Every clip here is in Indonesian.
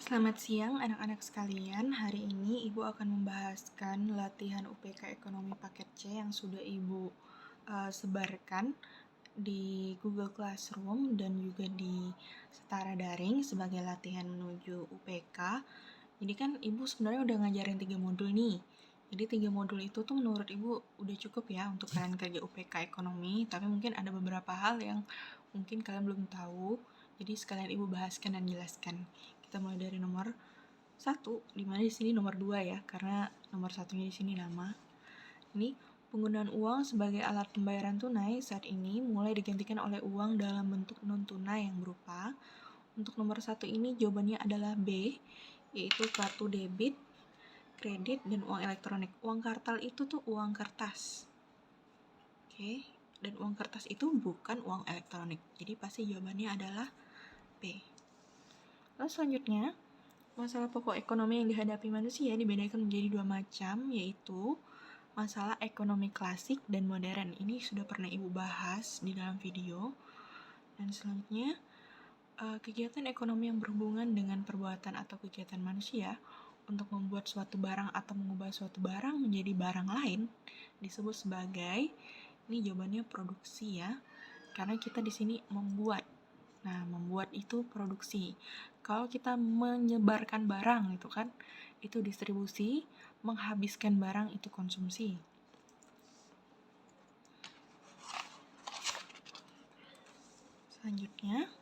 Selamat siang anak-anak sekalian, hari ini Ibu akan membahaskan latihan UPK Ekonomi Paket C yang sudah Ibu sebarkan di Google Classroom dan juga di Setara Daring sebagai latihan menuju UPK. Jadi kan Ibu sebenarnya udah ngajarin 3 modul nih. Jadi 3 modul itu tuh menurut Ibu udah cukup ya untuk kalian kerja UPK Ekonomi, tapi mungkin ada beberapa hal yang mungkin kalian belum tahu. Jadi sekalian Ibu bahaskan dan jelaskan. Kita mulai dari nomor 1, dimana di sini nomor 2 ya, karena nomor satunya di sini nama. Ini penggunaan uang sebagai alat pembayaran tunai saat ini mulai digantikan oleh uang dalam bentuk non-tunai yang berupa. Untuk nomor 1 ini jawabannya adalah B, yaitu kartu debit, kredit, dan uang elektronik. Uang kartal itu tuh uang kertas. Oke, dan uang kertas itu bukan uang elektronik. Jadi pasti jawabannya adalah B. Lalu selanjutnya, masalah pokok ekonomi yang dihadapi manusia dibedakan menjadi 2 macam, yaitu masalah ekonomi klasik dan modern. Ini sudah pernah Ibu bahas di dalam video. Dan selanjutnya, kegiatan ekonomi yang berhubungan dengan perbuatan atau kegiatan manusia untuk membuat suatu barang atau mengubah suatu barang menjadi barang lain disebut sebagai, ini jawabannya produksi ya, karena kita di sini membuat. Nah, membuat itu produksi. Kalau kita menyebarkan barang itu kan, itu distribusi, menghabiskan barang itu konsumsi. Selanjutnya,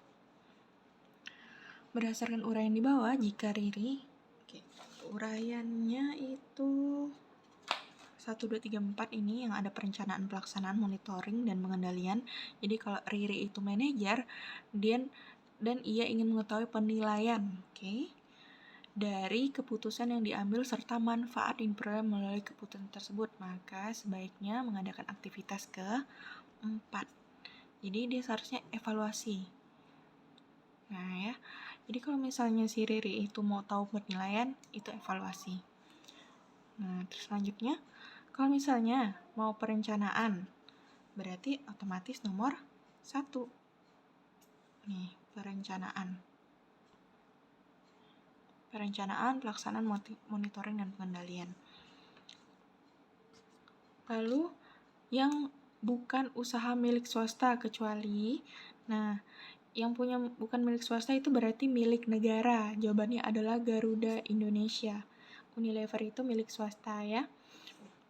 berdasarkan uraian di bawah, jika Riri, uraiannya itu 1, 2, 3, 4 ini yang ada perencanaan, pelaksanaan, monitoring, dan pengendalian. Jadi kalau Riri itu manajer, dan ia ingin mengetahui penilaian, dari keputusan yang diambil serta manfaat yang diperoleh melalui keputusan tersebut, maka sebaiknya mengadakan aktivitas ke-4. Jadi dia seharusnya evaluasi. Nah ya, jadi kalau misalnya si Riri itu mau tahu penilaian, itu evaluasi. Nah, terus selanjutnya, kalau misalnya mau perencanaan, berarti otomatis nomor 1. Nih, perencanaan, pelaksanaan, monitoring, dan pengendalian. Lalu, yang bukan usaha milik swasta kecuali, yang punya bukan milik swasta itu berarti milik negara. Jawabannya adalah Garuda Indonesia. Unilever itu milik swasta ya.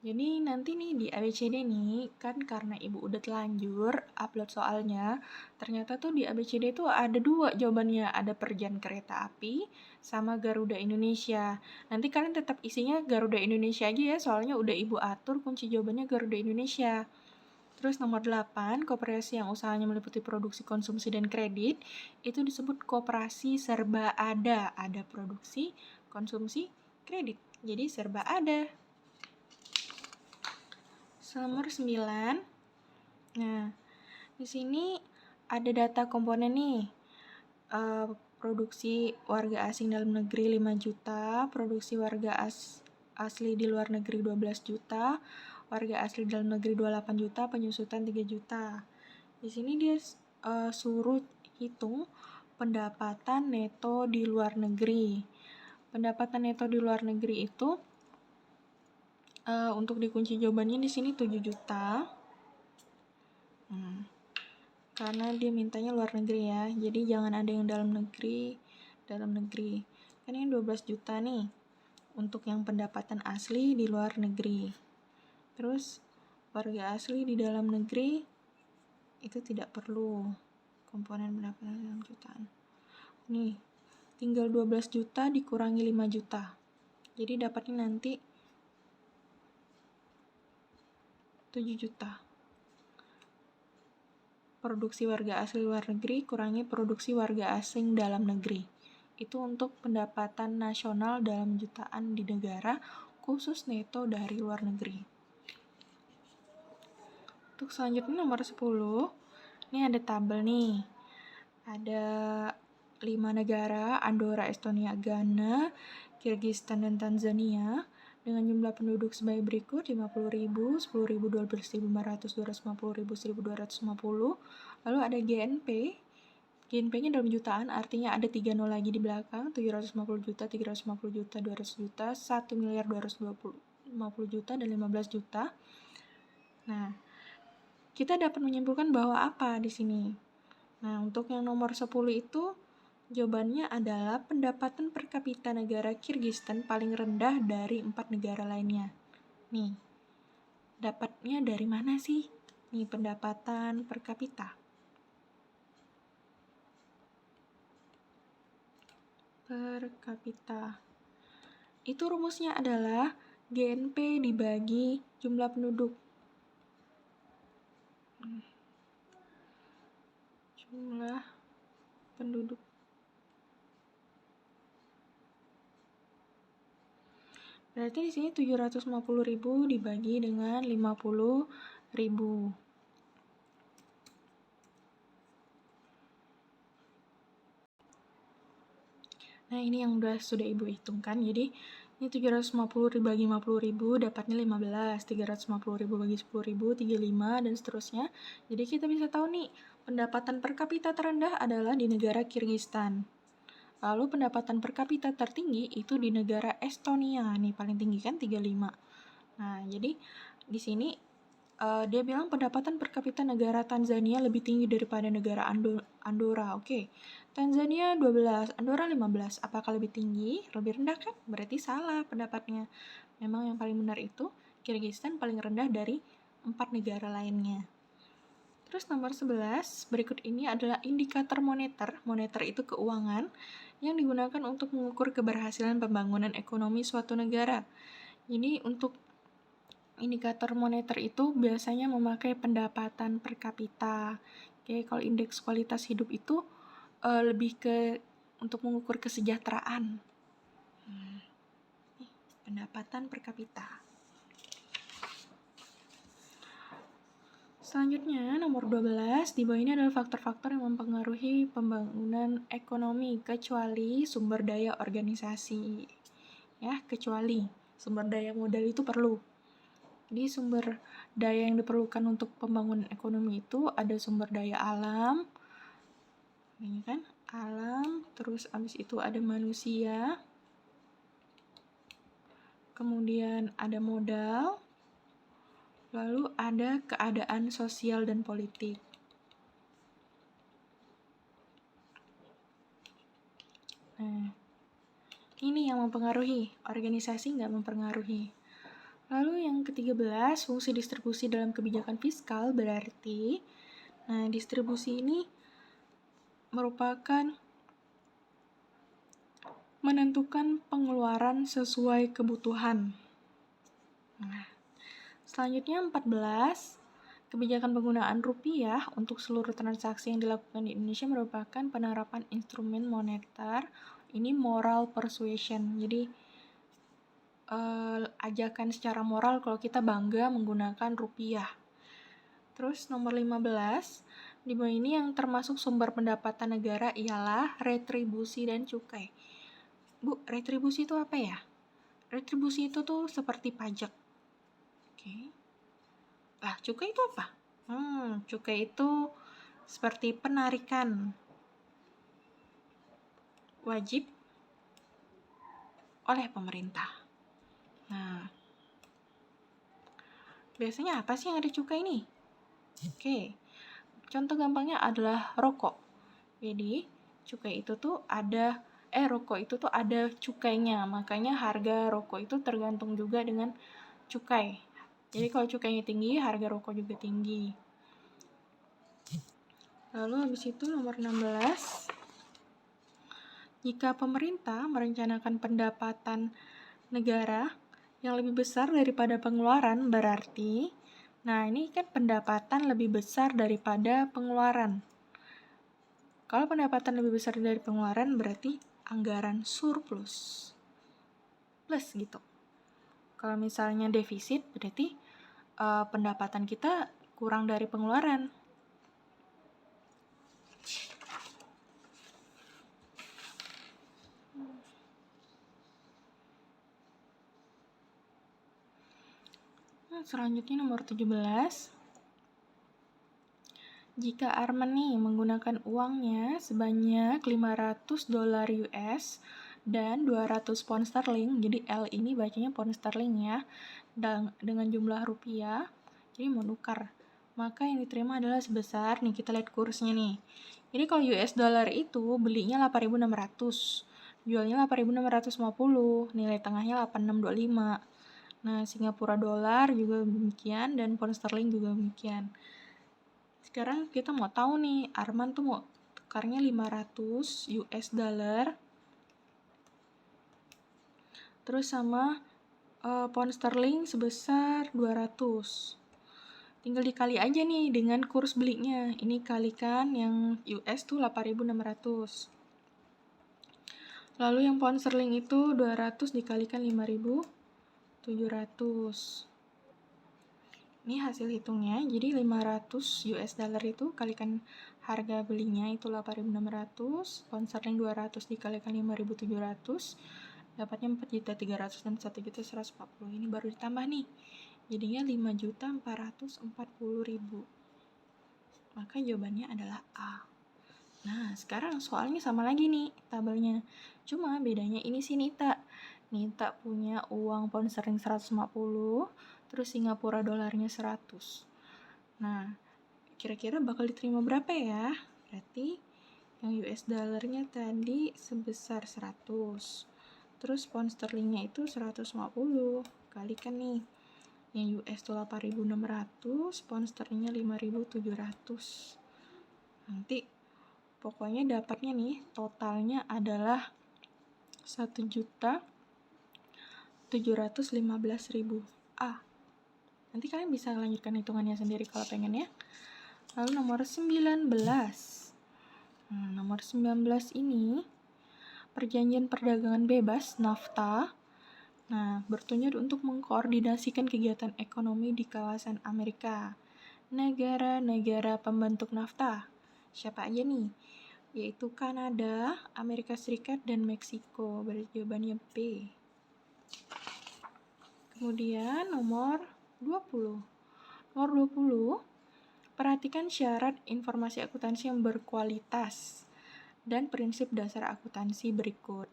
Jadi nanti nih di ABCD nih, kan karena Ibu udah telanjur upload soalnya, ternyata tuh di ABCD tuh ada 2 jawabannya, ada Perjalanan Kereta Api sama Garuda Indonesia. Nanti kalian tetap isinya Garuda Indonesia aja ya, soalnya udah Ibu atur kunci jawabannya Garuda Indonesia. Terus nomor 8, koperasi yang usahanya meliputi produksi, konsumsi, dan kredit, itu disebut koperasi serba ada. Ada produksi, konsumsi, kredit. Jadi serba ada. Nomor 9. Nah, di sini ada data komponen nih. Produksi warga asing dalam negeri 5 juta, produksi warga asli di luar negeri 12 juta, warga asli dalam negeri 28 juta, penyusutan 3 juta. Di sini dia suruh hitung pendapatan neto di luar negeri. Pendapatan neto di luar negeri itu untuk dikunci jawabannya di sini 7 juta. Karena dia mintanya luar negeri ya, jadi jangan ada yang dalam negeri. Kan yang 12 juta nih, untuk yang pendapatan asli di luar negeri. Terus, warga asli di dalam negeri, itu tidak perlu komponen pendapatan dalam jutaan. Nih, tinggal 12 juta dikurangi 5 juta. Jadi dapatnya nanti 7 juta. Produksi warga asli luar negeri kurangi produksi warga asing dalam negeri. Itu untuk pendapatan nasional dalam jutaan di negara, khusus neto dari luar negeri. Untuk selanjutnya nomor 10, ini ada tabel nih. Ada 5 negara, Andorra, Estonia, Ghana, Kyrgyzstan, dan Tanzania, dengan jumlah penduduk sebagai berikut: 50.000, 10.000, 12.500, 250.000, 1.250. Lalu ada GNP, GNP-nya dalam jutaan, artinya ada 3 nol lagi di belakang, 750 juta, 350 juta, 200 juta, 1 miliar 250 juta, dan 15 juta. Nah, kita dapat menyimpulkan bahwa apa di sini? Nah, untuk yang nomor 10 itu, jawabannya adalah pendapatan per kapita negara Kyrgyzstan paling rendah dari 4 negara lainnya. Nih, dapatnya dari mana sih? Nih, pendapatan per kapita. Per kapita. Itu rumusnya adalah GNP dibagi jumlah penduduk. Jumlah penduduk. Berarti di sini 750.000 dibagi dengan 50.000. Nah, ini yang sudah Ibu hitungkan. Jadi, ini 750 dibagi 50.000 dapatnya 15, 350.000 bagi 10.000, 35, dan seterusnya. Jadi, kita bisa tahu nih, pendapatan per kapita terendah adalah di negara Kyrgyzstan. Lalu, pendapatan per kapita tertinggi itu di negara Estonia. Nih, paling tinggi kan 35. Nah, jadi di sini dia bilang pendapatan per kapita negara Tanzania lebih tinggi daripada negara Andorra. Oke. Tanzania 12, Andorra 15. Apakah lebih tinggi? Lebih rendah kan? Berarti salah pendapatnya. Memang yang paling benar itu Kyrgyzstan paling rendah dari 4 negara lainnya. Terus nomor 11, berikut ini adalah indikator moneter. Moneter itu keuangan yang digunakan untuk mengukur keberhasilan pembangunan ekonomi suatu negara. Jadi untuk indikator moneter itu biasanya memakai pendapatan per kapita. Oke, kalau indeks kualitas hidup itu lebih ke untuk mengukur kesejahteraan. Pendapatan per kapita. Selanjutnya, nomor 12, di bawah ini adalah faktor-faktor yang mempengaruhi pembangunan ekonomi, kecuali sumber daya organisasi. Ya, kecuali sumber daya modal itu perlu. Jadi sumber daya yang diperlukan untuk pembangunan ekonomi itu ada sumber daya alam, ini kan, alam, terus abis itu ada manusia, kemudian ada modal, lalu ada keadaan sosial dan politik. Nah, ini yang mempengaruhi, organisasi nggak mempengaruhi. Lalu yang ke-13, fungsi distribusi dalam kebijakan fiskal berarti, nah distribusi ini merupakan menentukan pengeluaran sesuai kebutuhan. Nah, selanjutnya 14, kebijakan penggunaan rupiah untuk seluruh transaksi yang dilakukan di Indonesia merupakan penerapan instrumen moneter, ini moral persuasion. Jadi, ajakan secara moral kalau kita bangga menggunakan rupiah. Terus nomor 15, di bawah ini yang termasuk sumber pendapatan negara ialah retribusi dan cukai. Bu, retribusi itu apa ya? Retribusi itu tuh seperti pajak. Oke. Lah, cukai itu apa? Cukai itu seperti penarikan wajib oleh pemerintah. Nah, biasanya apa sih yang ada cukai ini? Oke. Contoh gampangnya adalah rokok. Jadi, cukai itu tuh ada rokok itu tuh ada cukainya. Makanya harga rokok itu tergantung juga dengan cukai. Jadi kalau cukainya tinggi, harga rokok juga tinggi. Lalu habis itu nomor 16, jika pemerintah merencanakan pendapatan negara yang lebih besar daripada pengeluaran, berarti, nah ini kan pendapatan lebih besar daripada pengeluaran. Kalau pendapatan lebih besar dari pengeluaran, berarti anggaran surplus. Plus gitu. Kalau misalnya defisit, berarti pendapatan kita kurang dari pengeluaran. Nah, selanjutnya nomor 17. Jika Arman nih menggunakan uangnya sebanyak $500 US dan 200 pound sterling, jadi L ini bacanya pound sterling ya, dan dengan jumlah rupiah, jadi mau nukar, maka yang diterima adalah sebesar, nih kita lihat kursnya nih. Jadi kalau US dollar itu belinya 8.600, jualnya 8.650, nilai tengahnya 8625. Nah, Singapura dolar juga demikian dan pound sterling juga demikian. Sekarang kita mau tahu nih, Arman tuh mau tukarnya 500 US dollar terus sama pound sterling sebesar 200. Tinggal dikali aja nih dengan kurs belinya. Ini kalikan yang US tuh 8.600. Lalu yang pound sterling itu 200 dikalikan 5.700. Ini hasil hitungnya, jadi 500 US dollar itu kalikan harga belinya itu 8.600, pound sterling 200 dikalikan 5.700, dapatnya 4.300.000 dan 1.140.000. Ini baru ditambah nih, jadinya 5.440.000. Maka jawabannya adalah A. Nah, sekarang soalnya sama lagi nih tabelnya. Cuma bedanya ini sih Nita. Nita punya uang pound sterling 150, terus Singapura dolarnya 100. Nah, kira-kira bakal diterima berapa ya? Berarti yang US dollarnya tadi sebesar 100. Terus pound sterlingnya itu 150. Kalikan nih. Yang US itu 8.600, pound sterlingnya 5.700. Nanti pokoknya dapatnya nih totalnya adalah 1.715.000. Nanti kalian bisa lanjutkan hitungannya sendiri kalau pengen ya. Lalu nomor 19. Nomor 19 ini perjanjian perdagangan bebas NAFTA. Nah, bertujuan untuk mengkoordinasikan kegiatan ekonomi di kawasan Amerika. Negara-negara pembentuk NAFTA. Siapa aja nih? Yaitu Kanada, Amerika Serikat, dan Meksiko. Berarti jawabannya B. Kemudian nomor 20. Nomor 20, perhatikan syarat informasi akuntansi yang berkualitas dan prinsip dasar akuntansi berikut.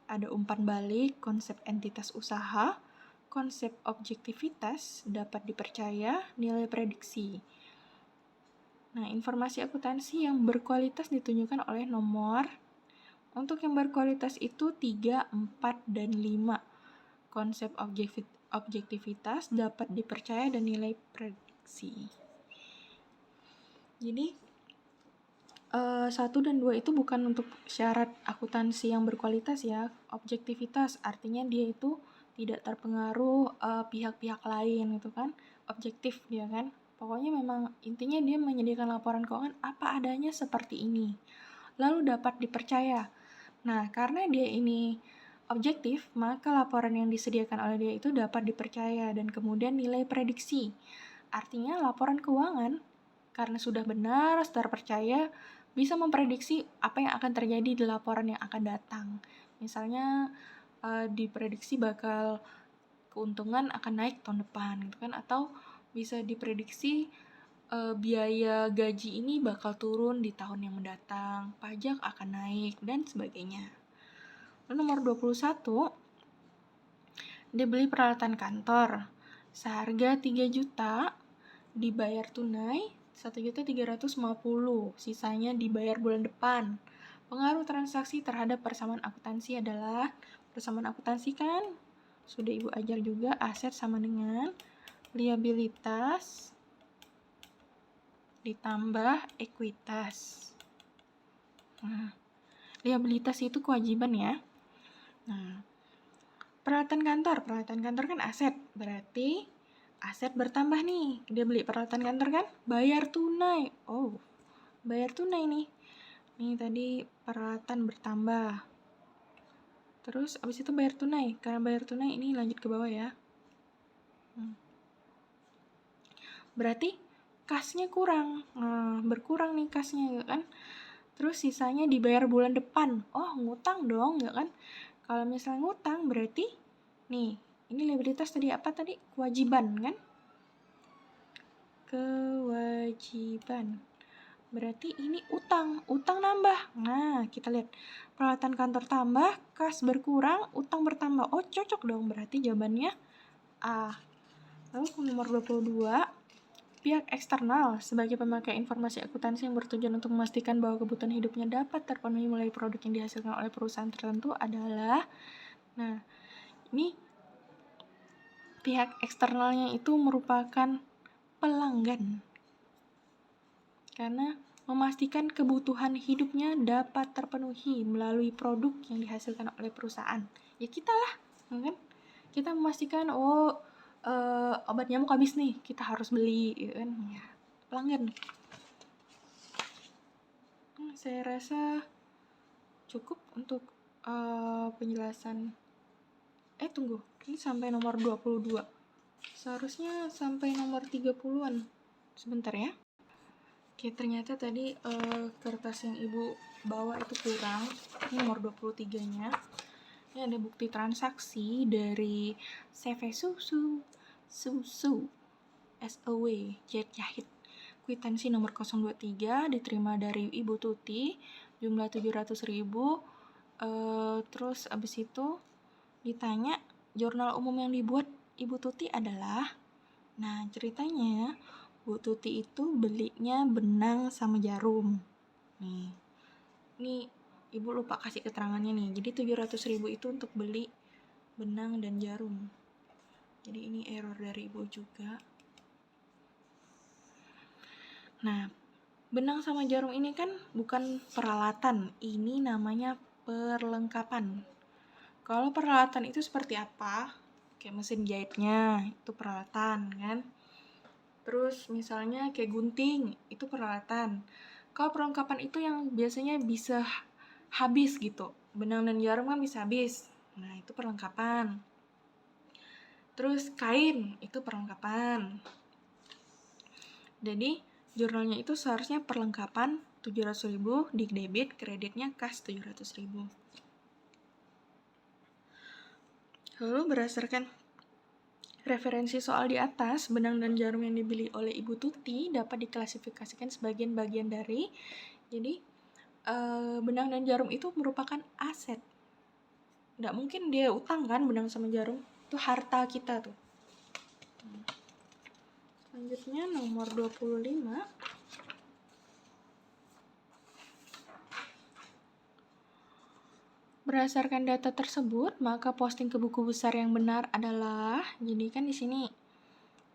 Ada umpan balik, konsep entitas usaha, konsep objektivitas, dapat dipercaya, nilai prediksi. Nah, informasi akuntansi yang berkualitas ditunjukkan oleh nomor. Untuk yang berkualitas itu 3, 4, dan 5. Konsep objektivitas, dapat dipercaya, dan nilai prediksi. Jadi 1 dan 2 itu bukan untuk syarat akuntansi yang berkualitas ya. Objektivitas artinya dia itu tidak terpengaruh pihak-pihak lain gitu kan. Objektif dia kan. Pokoknya memang intinya dia menyediakan laporan keuangan apa adanya seperti ini. Lalu dapat dipercaya. Nah, karena dia ini objektif, maka laporan yang disediakan oleh dia itu dapat dipercaya dan kemudian nilai prediksi. Artinya laporan keuangan karena sudah benar, terpercaya, bisa memprediksi apa yang akan terjadi di laporan yang akan datang. Misalnya diprediksi bakal keuntungan akan naik tahun depan gitu kan, atau bisa diprediksi biaya gaji ini bakal turun di tahun yang mendatang, pajak akan naik dan sebagainya. Lalu nomor 21, dia beli peralatan kantor seharga 3 juta, dibayar tunai 1.350.000, sisanya dibayar bulan depan. Pengaruh transaksi terhadap persamaan akuntansi adalah, persamaan akuntansi kan sudah Ibu ajar juga, aset sama dengan liabilitas ditambah ekuitas. Nah, liabilitas itu kewajiban ya. Nah, peralatan kantor kan aset, berarti aset bertambah nih. Dia beli peralatan kantor kan, bayar tunai. Bayar tunai nih. Nih tadi peralatan bertambah. Terus abis itu bayar tunai. Karena bayar tunai ini lanjut ke bawah ya. Berarti kasnya kurang. Berkurang nih kasnya ya kan. Terus sisanya dibayar bulan depan. Ngutang dong ya kan. Kalau misalnya ngutang berarti nih, ini liabilitas tadi apa tadi? Kewajiban kan? Kewajiban. berarti ini utang nambah. Nah, kita lihat peralatan kantor tambah, kas berkurang, utang bertambah. Oh, cocok dong, berarti jawabannya A. Lalu nomor 22, pihak eksternal sebagai pemakai informasi akuntansi yang bertujuan untuk memastikan bahwa kebutuhan hidupnya dapat terpenuhi melalui produk yang dihasilkan oleh perusahaan tertentu adalah, nah, ini pihak eksternalnya itu merupakan pelanggan. Karena memastikan kebutuhan hidupnya dapat terpenuhi melalui produk yang dihasilkan oleh perusahaan. Ya kita lah, kan? Kita memastikan, obat nyamuk habis nih, kita harus beli, ya kan? Ya, pelanggan. Saya rasa cukup untuk penjelasan. Tunggu, ini sampai nomor 22. Seharusnya sampai nomor 30-an. Sebentar ya. Oke, ternyata tadi kertas yang ibu bawa itu kurang. Ini nomor 23-nya. Ini ada bukti transaksi dari CV Susu SOW Jahit Jahit. Kwitansi nomor 023 diterima dari Ibu Tuti, jumlah 700.000. Terus abis itu ditanya jurnal umum yang dibuat Ibu Tuti adalah, nah ceritanya Bu Tuti itu belinya benang sama jarum. Nih, ini ibu lupa kasih keterangannya nih. Jadi 700.000 itu untuk beli benang dan jarum. Jadi ini error dari ibu juga. Nah, benang sama jarum ini kan bukan peralatan. Ini namanya perlengkapan. Kalau peralatan itu seperti apa? Kayak mesin jahitnya, itu peralatan kan? Terus misalnya kayak gunting, itu peralatan. Kalau perlengkapan itu yang biasanya bisa habis gitu. Benang dan jarum kan bisa habis. Nah, itu perlengkapan. Terus kain, itu perlengkapan. Jadi, jurnalnya itu seharusnya perlengkapan 700.000 di debit, kreditnya kas 700.000. Lalu berdasarkan referensi soal di atas, benang dan jarum yang dibeli oleh Ibu Tuti dapat diklasifikasikan sebagian bagian dari, jadi benang dan jarum itu merupakan aset. Nggak mungkin dia utang kan, benang sama jarum. Itu harta kita tuh. Selanjutnya nomor 25. Berdasarkan data tersebut, maka posting ke buku besar yang benar adalah, jadi kan di sini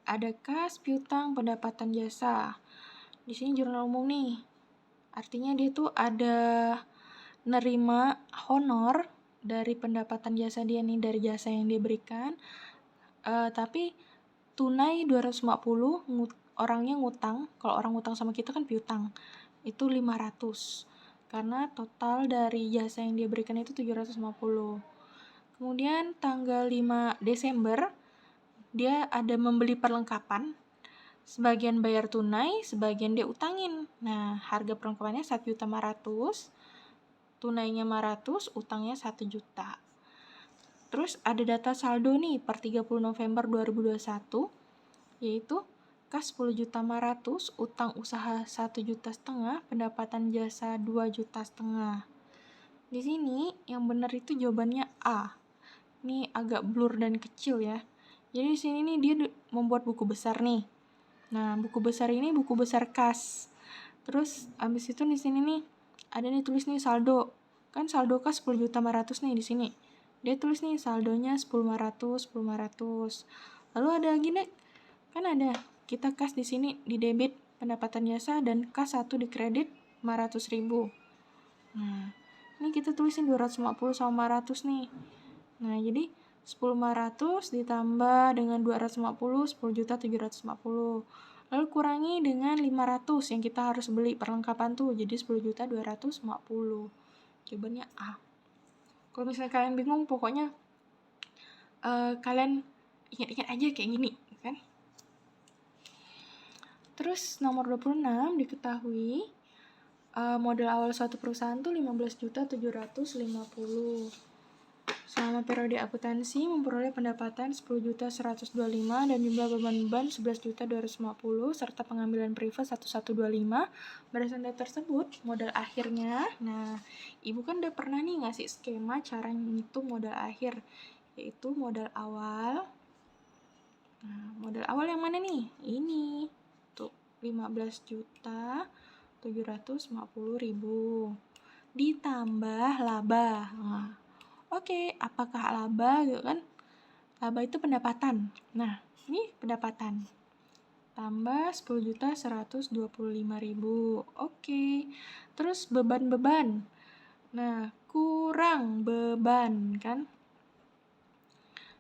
ada kas, piutang, pendapatan jasa. Di sini jurnal umum nih. Artinya dia tuh ada nerima honor dari pendapatan jasa dia nih, dari jasa yang dia berikan. Tapi tunai 250, orangnya ngutang. Kalau orang ngutang sama kita kan piutang. Itu 500. Karena total dari jasa yang dia berikan itu 750. Kemudian tanggal 5 Desember, dia ada membeli perlengkapan. Sebagian bayar tunai, sebagian dia utangin. Nah, harga perlengkapannya 1.500.000, tunainya 500, utangnya 1 juta. Terus ada data saldo nih per 30 November 2021, yaitu kas 10.500.000, utang usaha 1,5 juta, pendapatan jasa 2,5 juta. Di sini yang benar itu jawabannya A. Ini agak blur dan kecil ya. Jadi di sini nih dia membuat buku besar nih. Nah, buku besar ini buku besar kas. Terus abis itu di sini nih ada nih tulis nih saldo. Kan saldo kas 10.500.000 nih di sini. Dia tulis nih saldonya 10.500, 10.500. Lalu ada lagi nih, kan ada kita kas di sini di debit pendapatan jasa dan kas 1 di kredit 500.000. Nah, ini kita tulisin 250 sama 500 nih. Nah, jadi 10.500 ditambah dengan 250, 10.750. Lalu kurangi dengan 500 yang kita harus beli perlengkapan tuh, jadi 10.250. Jawabannya A. Kalau misalnya kalian bingung, pokoknya kalian ingat-ingat aja kayak gini, kan? Terus nomor 26 diketahui modal awal suatu perusahaan tuh 15.750. selama periode akuntansi memperoleh pendapatan 10.125 dan jumlah beban 11.250 serta pengambilan privat 1125. Berdasarkan data tersebut, modal akhirnya, nah Ibu kan udah pernah nih ngasih skema cara ngitung modal akhir, yaitu modal awal. Nah, modal awal yang mana nih? Ini, tuh 15.750.000 ditambah laba. Nah, oke, apakah laba gitu kan? Laba itu pendapatan. Nah, ini pendapatan. Tambah 10.125.000. Oke. Terus beban-beban. Nah, kurang beban kan?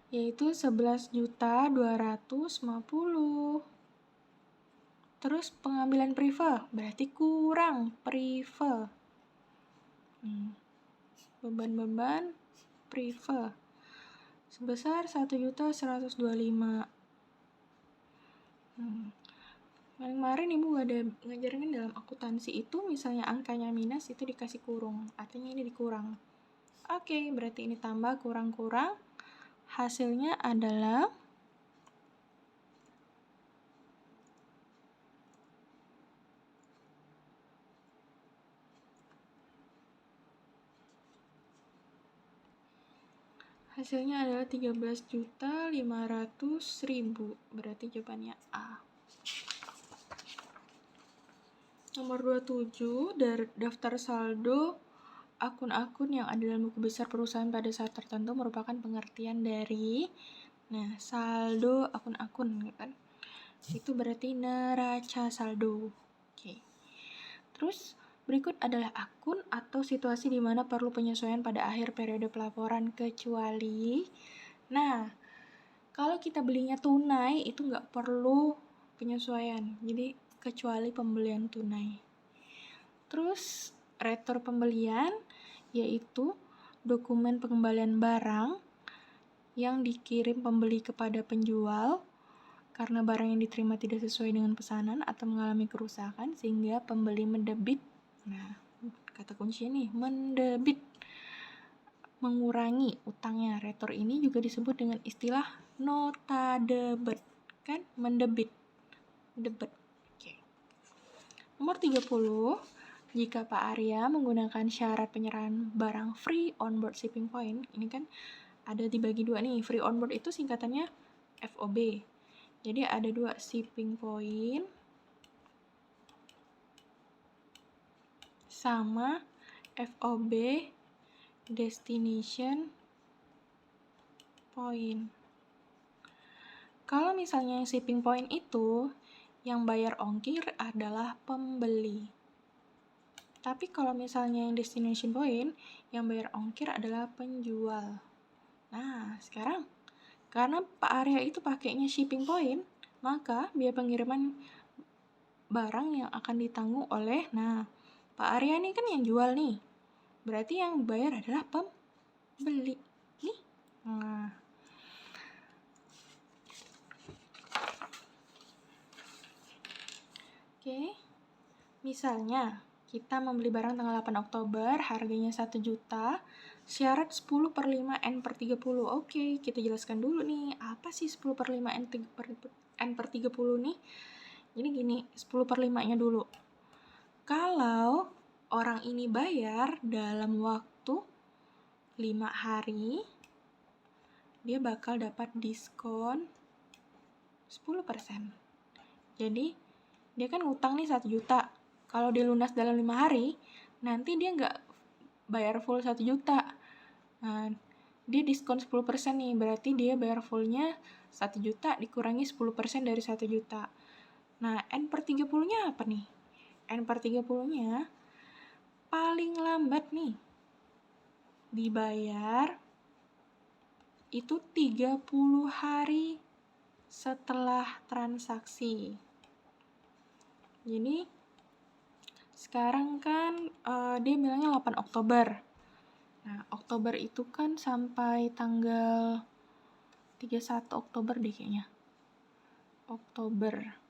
Yaitu 11.250. Terus pengambilan priva, berarti kurang priva. Beban-beban priva sebesar 1.125. Kemarin Ibu ada ngajarin dalam akuntansi itu misalnya angkanya minus itu dikasih kurung, artinya ini dikurang. Oke, berarti ini tambah kurang-kurang, hasilnya adalah hasilnya adalah 13.500.000. Berarti jawabannya A. Nomor 27, dari daftar saldo akun-akun yang ada dalam buku besar perusahaan pada saat tertentu merupakan pengertian dari saldo akun-akun kan. Itu berarti neraca saldo. Oke. Terus berikut adalah akun atau situasi di mana perlu penyesuaian pada akhir periode pelaporan kecuali. Nah, kalau kita belinya tunai itu nggak perlu penyesuaian. Jadi kecuali pembelian tunai. Terus retur pembelian yaitu dokumen pengembalian barang yang dikirim pembeli kepada penjual karena barang yang diterima tidak sesuai dengan pesanan atau mengalami kerusakan sehingga pembeli mendebit. Nah, kata kuncinya nih, mendebit, mengurangi utangnya. Retur ini juga disebut dengan istilah nota debit, kan? Mendebit, debit. Oke. Nomor 30, jika Pak Arya menggunakan syarat penyerahan barang free on board shipping point, ini kan ada dibagi dua nih. Free on board itu singkatannya FOB. Jadi ada dua, shipping point sama FOB destination point. Kalau misalnya yang shipping point itu yang bayar ongkir adalah pembeli. Tapi kalau misalnya yang destination point, yang bayar ongkir adalah penjual. Nah, sekarang karena Pak Arya itu pakainya shipping point, maka biaya pengiriman barang yang akan ditanggung oleh, Pak Arya ini kan yang jual nih. Berarti yang bayar adalah pembeli. Nih. Nah. Oke. Misalnya, kita membeli barang tanggal 8 Oktober, harganya 1 juta, syarat 10/5 N/30. Oke, kita jelaskan dulu nih, apa sih 10/5 N/30 nih? Jadi gini, 10/5-nya dulu. Kalau orang ini bayar dalam waktu 5 hari, dia bakal dapat diskon 10%. Jadi, dia kan ngutang nih 1 juta. Kalau dia lunas dalam 5 hari, nanti dia nggak bayar full 1 juta. Nah, dia diskon 10% nih, berarti dia bayar fullnya 1 juta dikurangi 10% dari 1 juta. Nah, N/30-nya apa nih? N/30-nya paling lambat nih dibayar itu 30 hari setelah transaksi. Jadi sekarang kan dia bilangnya 8 Oktober. Nah, Oktober itu kan sampai tanggal 31 Oktober deh kayaknya. Oktober.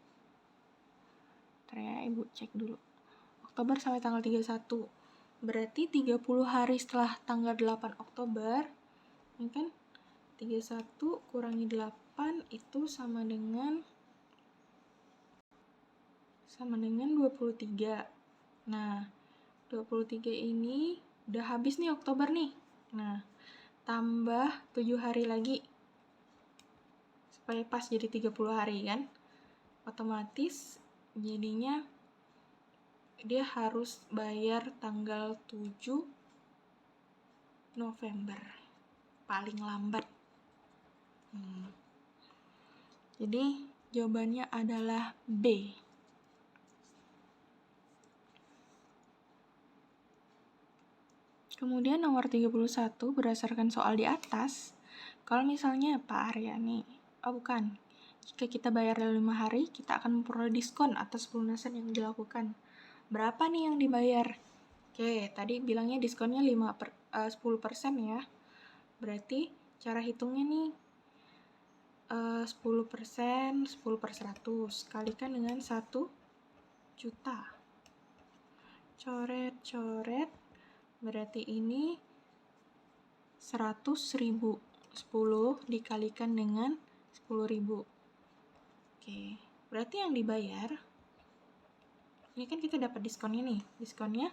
Ntar ya, Ibu cek dulu. Oktober sampai tanggal 31. Berarti 30 hari setelah tanggal 8 Oktober, Ini kan 31 kurangi 8 itu sama dengan 23. Nah, 23 ini udah habis nih Oktober nih. Nah, tambah 7 hari lagi supaya pas jadi 30 hari kan. Otomatis jadinya dia harus bayar tanggal 7 November paling lambat. Jadi jawabannya adalah B. Kemudian nomor 31 berdasarkan soal di atas, kalau misalnya Pak Arya nih, bukan, jika kita bayar dalam 5 hari, kita akan memperoleh diskon atas pelunasan yang dilakukan. Berapa nih yang dibayar? Oke, tadi bilangnya diskonnya 10% ya. Berarti cara hitungnya nih 10%, 10/100 kalikan dengan 1 juta. Coret-coret, berarti ini 100.000. 10 dikalikan dengan 10.000. Oke, berarti yang dibayar, ini kan kita dapat diskonnya nih. Diskonnya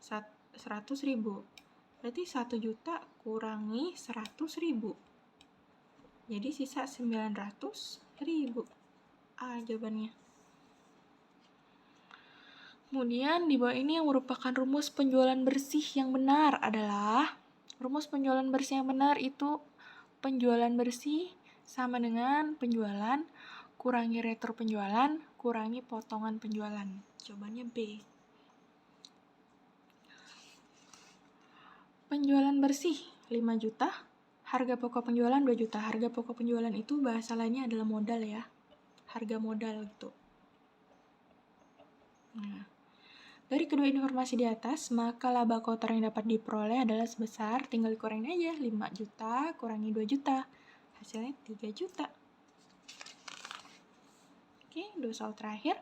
100.000. Berarti 1 juta kurangi 100.000. Jadi sisa 900.000. Jawabannya. Kemudian di bawah ini yang merupakan rumus penjualan bersih yang benar adalah rumus penjualan bersih yang benar itu penjualan bersih sama dengan penjualan kurangi retro penjualan kurangi potongan penjualan. Jawabannya B. Penjualan bersih 5 juta, harga pokok penjualan 2 juta. Harga pokok penjualan itu bahasa lainnya adalah modal ya. Harga modal gitu. Nah, dari kedua informasi di atas, maka laba kotor yang dapat diperoleh adalah sebesar, tinggal dikurangin aja, 5 juta kurangi 2 juta. Hasilnya 3 juta. Oke, 2 soal terakhir.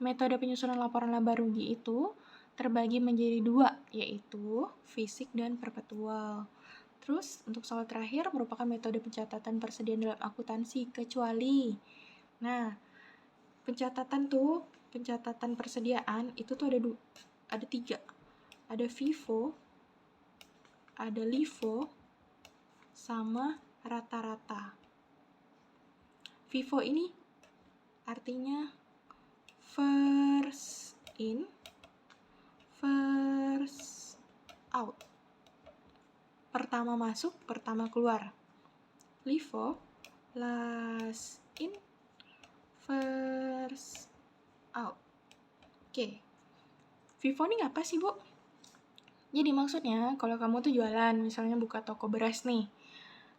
Metode penyusunan laporan laba rugi itu terbagi menjadi 2, yaitu fisik dan perpetual. Terus, untuk soal terakhir merupakan metode pencatatan persediaan dalam akuntansi, kecuali. Nah, pencatatan persediaan itu tuh ada 3. Ada FIFO, ada LIFO, sama rata-rata. FIFO ini artinya first in, first out. Pertama masuk, pertama keluar. LIFO, last in, first out. Oke. FIFO ini apa sih, Bu? Jadi maksudnya, kalau kamu tuh jualan, misalnya buka toko beras nih.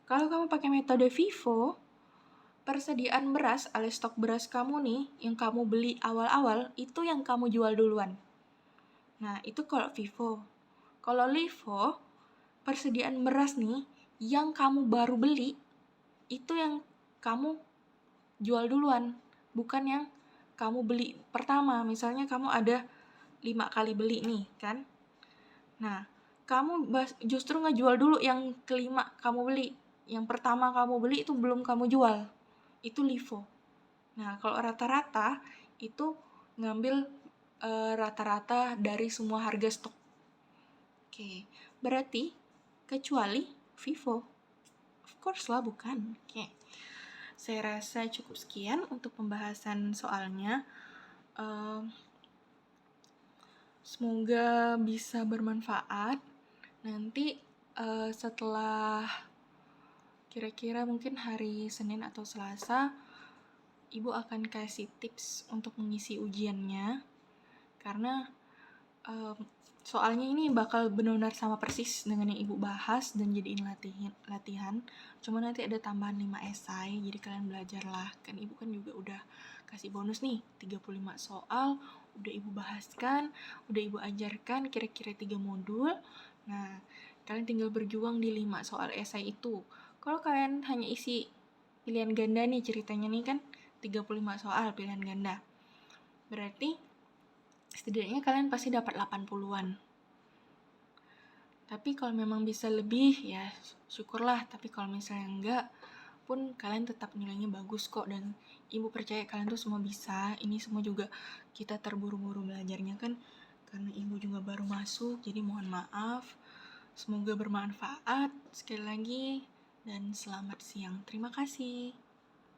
Kalau kamu pakai metode FIFO, persediaan beras alias stok beras kamu nih, yang kamu beli awal-awal, itu yang kamu jual duluan. Nah, itu kalau FIFO. Kalau LIFO, persediaan beras nih, yang kamu baru beli, itu yang kamu jual duluan. Bukan yang kamu beli pertama. Misalnya kamu ada 5 kali beli nih, kan? Nah, kamu justru ngejual dulu yang kelima kamu beli. Yang pertama kamu beli itu belum kamu jual. Itu LIFO. Nah, kalau rata-rata itu ngambil rata-rata dari semua harga stok. Oke, berarti kecuali FIFO. Of course lah, bukan. Oke. Saya rasa cukup sekian untuk pembahasan soalnya. Semoga bisa bermanfaat. Nanti setelah kira-kira mungkin hari Senin atau Selasa, Ibu akan kasih tips untuk mengisi ujiannya. Karena soalnya ini bakal benar-benar sama persis dengan yang Ibu bahas dan jadiin latihan. Cuma nanti ada tambahan 5 esai, jadi kalian belajarlah. Kan Ibu kan juga udah kasih bonus nih, 35 soal, udah Ibu bahaskan, udah Ibu ajarkan kira-kira 3 modul. Nah, kalian tinggal berjuang di 5 soal esai itu. Kalau kalian hanya isi pilihan ganda nih ceritanya nih kan, 35 soal pilihan ganda. Berarti setidaknya kalian pasti dapat 80-an. Tapi kalau memang bisa lebih ya syukurlah, tapi kalau misalnya enggak pun kalian tetap nilainya bagus kok, dan ibu percaya kalian tuh semua bisa. Ini semua juga kita terburu-buru belajarnya kan karena ibu juga baru masuk, jadi mohon maaf. Semoga bermanfaat sekali lagi, dan selamat siang. Terima kasih.